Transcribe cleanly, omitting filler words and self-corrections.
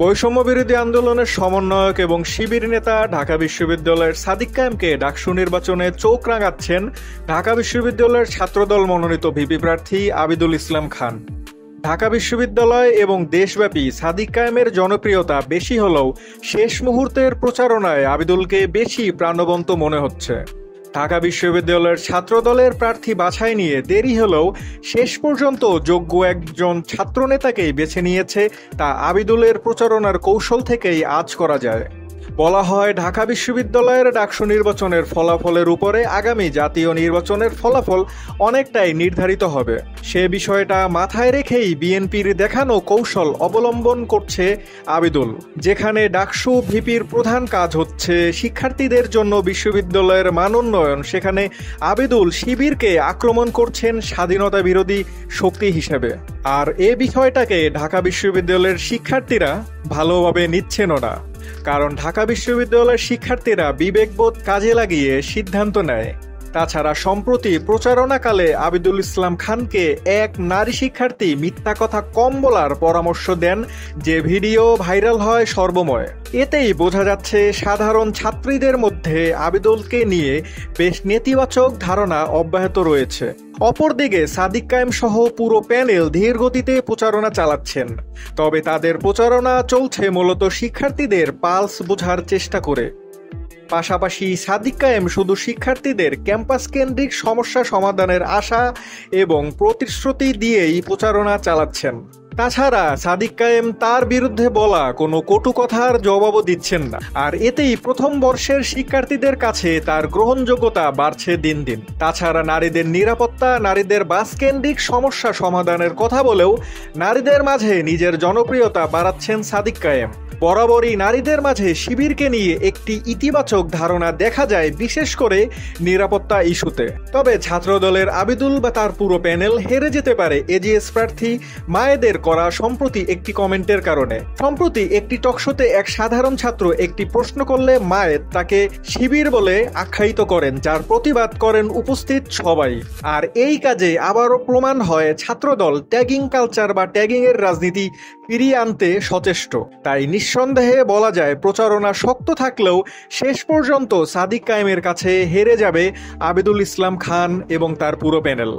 বৈষম্য বিরোধী আন্দোলনের সমন্বয়ক এবং শিবির নেতা ঢাকা বিশ্ববিদ্যালয়ের সাদিক কায়েমকে ডাকসু নির্বাচনে চোখ রাঙাচ্ছেন ঢাকা বিশ্ববিদ্যালয়ের ছাত্রদল মনোনীত ভিপি প্রার্থী আবিদুল ইসলাম খান। ঢাকা বিশ্ববিদ্যালয় এবং দেশব্যাপী সাদিক কায়েমের জনপ্রিয়তা বেশি হলেও শেষ মুহূর্তের প্রচারণায় আবিদুলকে বেশি প্রাণবন্ত মনে হচ্ছে। ঢাকা বিশ্ববিদ্যালয়ের ছাত্রদলের প্রার্থী বাছাই নিয়ে দেরি হলেও শেষ পর্যন্ত যোগ্য একজন ছাত্রনেতাকেই বেছে নিয়েছে তা আবিদুলের প্রচারণার কৌশল থেকেই আঁচ করা যায়। বলা হয়, ঢাকা বিশ্ববিদ্যালয়ের ডাকসু নির্বাচনের ফলাফলের উপরে আগামী জাতীয় নির্বাচনের ফলাফল অনেকটাই নির্ধারিত হবে। সে বিষয়টা মাথায় রেখেই বিএনপির দেখানো কৌশল অবলম্বন করছে আবিদুল। যেখানে ডাকসু ভিপির প্রধান কাজ হচ্ছে শিক্ষার্থীদের জন্য বিশ্ববিদ্যালয়ের মান উন্নয়ন, সেখানে আবিদুল শিবিরকে আক্রমণ করছেন স্বাধীনতা বিরোধী শক্তি হিসেবে। আর এ বিষয়টাকে ঢাকা বিশ্ববিদ্যালয়ের শিক্ষার্থীরা ভালোভাবে নিচ্ছেনও না, কারণ ঢাকা বিশ্ববিদ্যালয়ের শিক্ষার্থীরা বিবেকবোধ কাজে লাগিয়ে সিদ্ধান্ত নেয়। তাছাড়া সম্প্রতি প্রচারণাকালে আবিদুল ইসলাম খানকে এক নারী শিক্ষার্থী মিথ্যা কথা কম বলার পরামর্শ দেন, যে ভিডিও ভাইরাল হয় সর্বময়। এতেই বোঝা যাচ্ছে সাধারণ ছাত্রীদের মধ্যে আবিদুলকে নিয়ে বেশ নেতিবাচক ধারণা অব্যাহত রয়েছে। অপরদিকে সাদিক কায়েম সহ পুরো প্যানেল ধীর গতিতে প্রচারণা চালাচ্ছেন, তবে তাদের প্রচারণা চলছে মূলত শিক্ষার্থীদের পালস বোঝার চেষ্টা করে। পাশাপাশি সাদিক কায়েম শুধু শিক্ষার্থীদের ক্যাম্পাস কেন্দ্রিক সমস্যা সমাধানের আশা এবং প্রতিশ্রুতি দিয়েই প্রচারণা চালাচ্ছেন। তাছাড়া সাদিক কায়েম তার বিরুদ্ধে বলা কোনো কটু কথার জবাবও দিচ্ছেন না, আর এতেই প্রথম বর্ষের শিক্ষার্থীদের কাছে তার গ্রহণযোগ্যতা বাড়ছে দিন দিন। তাছাড়া নারীদের নিরাপত্তা, নারীদের বাস কেন্দ্রিক সমস্যা সমাধানের কথা বলেও নারীদের মাঝে নিজের জনপ্রিয়তা বাড়াচ্ছেন সাদিক কায়েম। বরাবরই নারীদের মাঝে শিবিরকে নিয়ে একটি ইতিবাচক ধারণা দেখা যায়, বিশেষ করে নিরাপত্তা ইস্যুতে। তবে ছাত্রদলের আবিদুল বা তার পুরো প্যানেল হেরে যেতে পারে এজিএস প্রার্থী মায়েদের করা সম্প্রতি একটি কমেন্টের কারণে। সম্প্রতি একটি টকশোতে এক সাধারণ ছাত্র একটি প্রশ্ন করলে মায়েদ তাকে শিবির বলে আখ্যায়িত করেন, যার প্রতিবাদ করেন উপস্থিত সবাই। আর এই কাজে আবারও প্রমাণ হয় ছাত্রদল ট্যাগিং কালচার বা ট্যাগিং এর রাজনীতি ফিরিয়ে আনতে সচেষ্ট। তাই নিঃসন্দেহে বলা যায়, প্রচারণা শক্ত থাকলেও শেষ পর্যন্ত সাদিক কায়েমের কাছে হেরে যাবে আবিদুল ইসলাম খান এবং তার পুরো প্যানেল।